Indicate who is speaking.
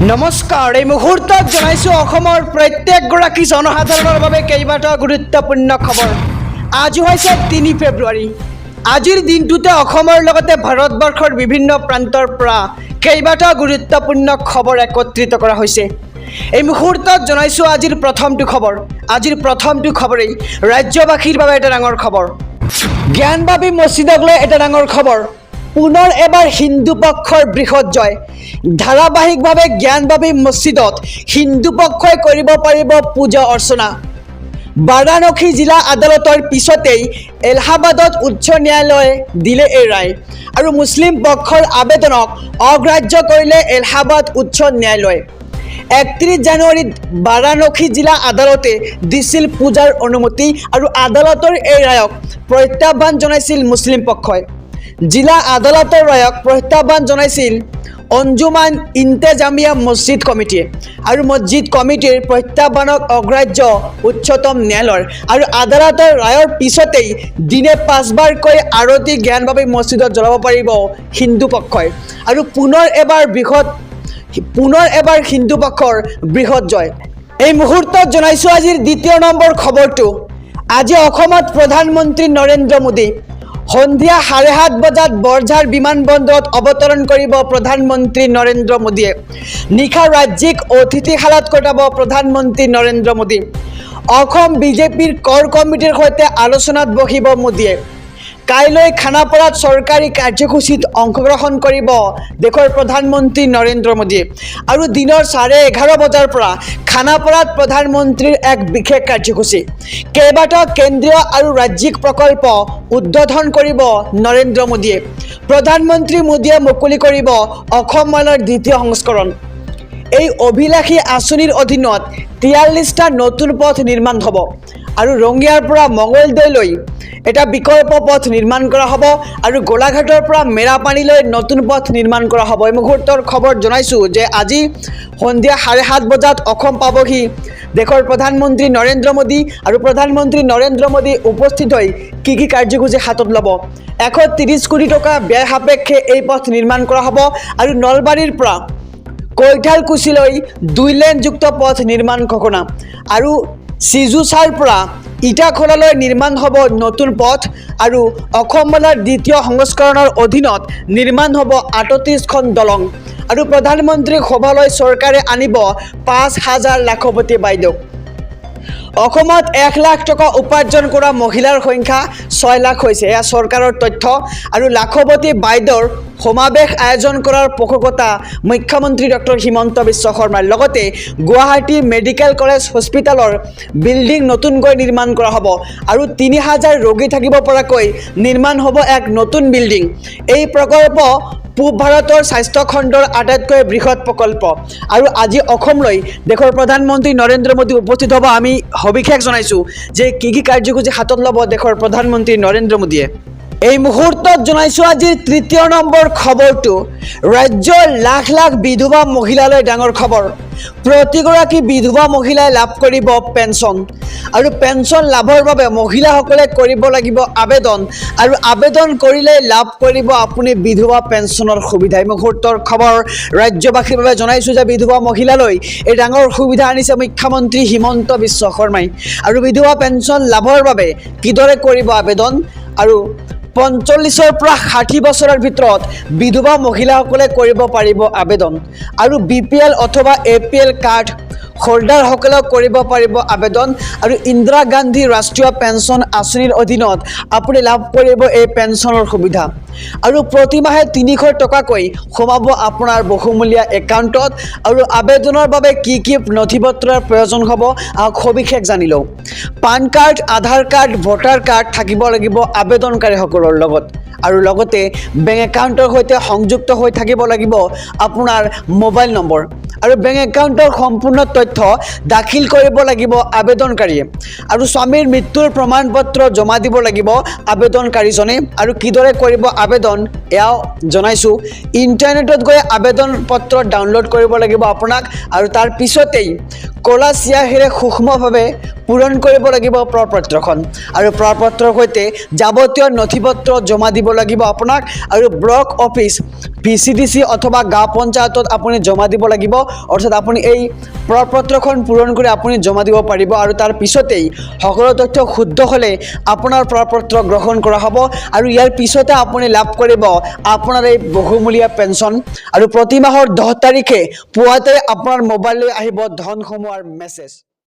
Speaker 1: নমস্কাৰ এই মুহূৰ্তত জনাইছো অসমৰ প্ৰত্যেকগৰাকী জনসাধাৰণৰ বাবে কেইবাটাও গুৰুত্বপূৰ্ণ খবৰ। আজি হৈছে ৩ ফেব্ৰুৱাৰী। আজিৰ দিনটোতে অসমৰ লগতে ভাৰতবৰ্ষৰ বিভিন্ন প্ৰান্তৰ পৰা কেইবাটাও গুৰুত্বপূৰ্ণ খবৰ একত্ৰিত কৰা হৈছে। এই মুহূৰ্তত জনাইছো আজিৰ প্ৰথমটো খবৰ। আজিৰ প্ৰথমটো খবৰেই ৰাজ্যবাসীৰ বাবে এটা ডাঙৰ খবৰ। জ্ঞানবাপী মছজিদক লৈ এটা ডাঙৰ খবৰ। পুনৰ এবাৰ হিন্দু পক্ষৰ বৃহৎ জয়। ধাৰাবাহিকভাৱে জ্ঞানবাপী মছজিদত হিন্দু পক্ষই কৰিব পাৰিব পূজা অৰ্চনা। বাৰাণসী জিলা আদালতৰ পিছতেই এলাহাবাদত উচ্চ ন্যায়ালয়ে দিলে এই ৰায় আৰু মুছলিম পক্ষৰ আবেদনক অগ্ৰাহ্য কৰিলে এলাহাবাদ উচ্চ ন্যায়ালয়ে। ৩১ জানুৱাৰীত বাৰাণসী জিলা আদালতে দিছিল পূজাৰ অনুমতি আৰু আদালতৰ এই ৰায়ক প্ৰত্যাহ্বান জনাইছিল মুছলিম পক্ষই। জিলা আদালতৰ ৰায়ক প্ৰত্যাহ্বান জনাইছিল অঞ্জুমান ইন্তেজামিয়া মছজিদ কমিটিয়ে আৰু মছজিদ কমিটিৰ প্ৰত্যাহ্বানক অগ্ৰাহ্য উচ্চতম ন্যায়ালয়ৰ আৰু আদালতৰ ৰায়ৰ পিছতেই দিনে ৫ বাৰকৈ আৰতি জ্ঞানবাপী মছজিদত জ্বলাব পাৰিব হিন্দু পক্ষই আৰু পুনৰ এবাৰ হিন্দু পক্ষৰ বৃহৎ জয়। এই মুহূৰ্তত জনাইছো আজিৰ দ্বিতীয় নম্বৰ খবৰটো। আজি অসমত প্ৰধানমন্ত্ৰী নৰেন্দ্ৰ মোদী সন্ধিয়া ৭:৩০ বজাত বৰঝাৰ বিমানবন্দৰত অৱতৰণ কৰিব প্ৰধানমন্ত্ৰী নৰেন্দ্ৰ মোদীয়ে। নিশা ৰাজ্যিক অতিথিশালাত কটাব প্ৰধানমন্ত্ৰী নৰেন্দ্ৰ মোদী। অসম বিজেপিৰ কৰ কমিটিৰ সৈতে আলোচনাত বহিব মোদীয়ে। কাইলৈ খানাপাৰাত চৰকাৰী কাৰ্যসূচীত অংশগ্ৰহণ কৰিব দেশৰ প্ৰধানমন্ত্ৰী নৰেন্দ্ৰ মোদীয়ে আৰু দিনৰ 11:30 বজাৰ পৰা খানাপাৰাত প্ৰধানমন্ত্ৰীৰ এক বিশেষ কাৰ্যসূচী। কেইবাটাও কেন্দ্ৰীয় আৰু ৰাজ্যিক প্ৰকল্প উদ্বোধন কৰিব নৰেন্দ্ৰ মোদীয়ে। প্ৰধানমন্ত্ৰী মোদীয়ে মুকলি কৰিব অসম মালাৰ দ্বিতীয় সংস্কৰণ। এই অভিলাষী আঁচনিৰ অধীনত ৪৩টা নতুন পথ নিৰ্মাণ হ'ব আৰু ৰঙিয়াৰ পৰা মঙলদৈলৈ এটা বিকল্প পথ নিৰ্মাণ কৰা হ'ব আৰু গোলাঘাটৰ পৰা মেৰাপানীলৈ নতুন পথ নিৰ্মাণ কৰা হ'ব। এই মুহূৰ্তৰ খবৰ জনাইছোঁ যে আজি সন্ধিয়া ৭:৩০ বজাত অসম পাবহি দেশৰ প্ৰধানমন্ত্ৰী নৰেন্দ্ৰ মোদী আৰু প্ৰধানমন্ত্ৰী নৰেন্দ্ৰ মোদী উপস্থিত হৈ কি কাৰ্যসূচী হাতত ল'ব। ১৩০ কোটি টকা ব্যয় সাপেক্ষে এই পথ নিৰ্মাণ কৰা হ'ব আৰু নলবাৰীৰ পৰা কৈঠালকুছিলৈ 2 লেনযুক্ত পথ নিৰ্মাণ ঘোষণা আৰু চিজুচাৰ পৰা ইটাখোলালৈ নিৰ্মাণ হ'ব নতুন পথ আৰু অসম মালাৰ দ্বিতীয় সংস্কৰণৰ অধীনত নিৰ্মাণ হ'ব ৩৮খন দলং আৰু প্ৰধানমন্ত্ৰীক সভালৈ চৰকাৰে আনিব ৫,০০০ লাখপতি বাইদেউ। অসমত ১ লাখ টকা উপাৰ্জন কৰা মহিলাৰ সংখ্যা ৬ লাখ হৈছে, এয়া চৰকাৰৰ তথ্য আৰু লাখপতি বাইদেউৰ সমাৱেশ আয়োজন কৰাৰ পোষকতা মুখ্যমন্ত্ৰী ডক্টৰ হিমন্ত বিশ্ব শৰ্মাৰ। লগতে গুৱাহাটী মেডিকেল কলেজ হস্পিটেলৰ বিল্ডিং নতুনকৈ নিৰ্মাণ কৰা হ'ব আৰু ৩,০০০ ৰোগী থাকিব পৰাকৈ নিৰ্মাণ হ'ব এক নতুন বিল্ডিং। এই প্ৰকল্প পূব ভাৰতৰ স্বাস্থ্য খণ্ডৰ আটাইতকৈ বৃহৎ প্ৰকল্প আৰু আজি অসমলৈ দেশৰ প্ৰধানমন্ত্ৰী নৰেন্দ্ৰ মোদী উপস্থিত হ'ব। আমি সবিশেষ জনাইছোঁ যে কি কাৰ্যসূচী হাতত ল'ব দেশৰ প্ৰধানমন্ত্ৰী নৰেন্দ্ৰ মোদীয়ে। এই মুহূৰ্তত জনাইছোঁ আজিৰ তৃতীয় নম্বৰ খবৰটো। ৰাজ্যৰ লাখ লাখ বিধৱা মহিলালৈ ডাঙৰ খবৰ। প্ৰতিগৰাকী বিধৱা মহিলাই লাভ কৰিব পেঞ্চন আৰু পেঞ্চন লাভৰ বাবে মহিলাসকলে কৰিব লাগিব আবেদন আৰু আবেদন কৰিলে লাভ কৰিব আপুনি বিধৱা পেঞ্চনৰ সুবিধা। এই মুহূৰ্তৰ খবৰ ৰাজ্যবাসীৰ বাবে জনাইছোঁ যে বিধৱা মহিলালৈ এই ডাঙৰ সুবিধা আনিছে মুখ্যমন্ত্ৰী হিমন্ত বিশ্ব শৰ্মাই আৰু বিধৱা পেঞ্চন লাভৰ বাবে কিদৰে কৰিব আবেদন আৰু ৪৫ৰ পৰা ৬০ বছৰৰ ভিতৰত বিধৱা মহিলাসকলে কৰিব পাৰিব আবেদন আৰু BPL অথবা APL কাৰ্ড হোল্ডাৰসকলেও কৰিব পাৰিব আবেদন আৰু ইন্দিৰা গান্ধী ৰাষ্ট্ৰীয় পেঞ্চন আঁচনিৰ অধীনত আপুনি লাভ কৰিব এই পেঞ্চনৰ সুবিধা আৰু প্ৰতিমাহে ৩০০ টকাকৈ সোমাব আপোনাৰ বহুমূলীয়া একাউণ্টত আৰু আবেদনৰ বাবে কি নথিপত্ৰৰ প্ৰয়োজন হ'ব সবিশেষ জানি লওঁ। পান কাৰ্ড, আধাৰ কাৰ্ড, ভোটাৰ কাৰ্ড থাকিব লাগিব আবেদনকাৰীসকলৰ লগত আৰু লগতে বেংক একাউণ্টৰ সৈতে সংযুক্ত হৈ থাকিব লাগিব আপোনাৰ মোবাইল নম্বৰ আৰু বেংক একাউণ্টৰ সম্পূৰ্ণ তথ্য দাখিল কৰিব লাগিব আবেদনকাৰীয়ে আৰু স্বামীৰ মৃত্যুৰ প্ৰমাণ পত্ৰ জমা দিব লাগিব আবেদনকাৰীজনে আৰু কিদৰে কৰিব আবেদন এয়াও জনাইছোঁ। ইণ্টাৰনেটত গৈ আবেদন পত্ৰ ডাউনলোড কৰিব লাগিব আপোনাক আৰু তাৰ পিছতেই ক'লা চিয়াহীৰে সূক্ষ্মভাৱে পূৰণ কৰিব লাগিব প্ৰপত্ৰখন আৰু প্ৰপত্ৰৰ সৈতে যাৱতীয় নথিপত্ৰ জমা দিব লাগিব আপোনাক আৰু ব্লক অফিচ VCDC অথবা গাঁও পঞ্চায়তত আপুনি জমা দিব লাগিব অৰ্থাৎ আপুনি এই প্ৰপত্ৰখন পূৰণ কৰি আপুনি জমা দিব পাৰিব আৰু তাৰ পিছতেই সকলো তথ্য শুদ্ধ হ'লে আপোনাৰ প্ৰপত্ৰ গ্ৰহণ কৰা হ'ব আৰু ইয়াৰ পিছতে আপুনি লাভ কৰিব আপোনাৰ এই বহুমূলীয়া পেঞ্চন আৰু প্ৰতি মাহৰ 10 তাৰিখে পুৱাতে আপোনাৰ মোবাইললৈ আহিব ধন সোমোৱাৰ মেছেজ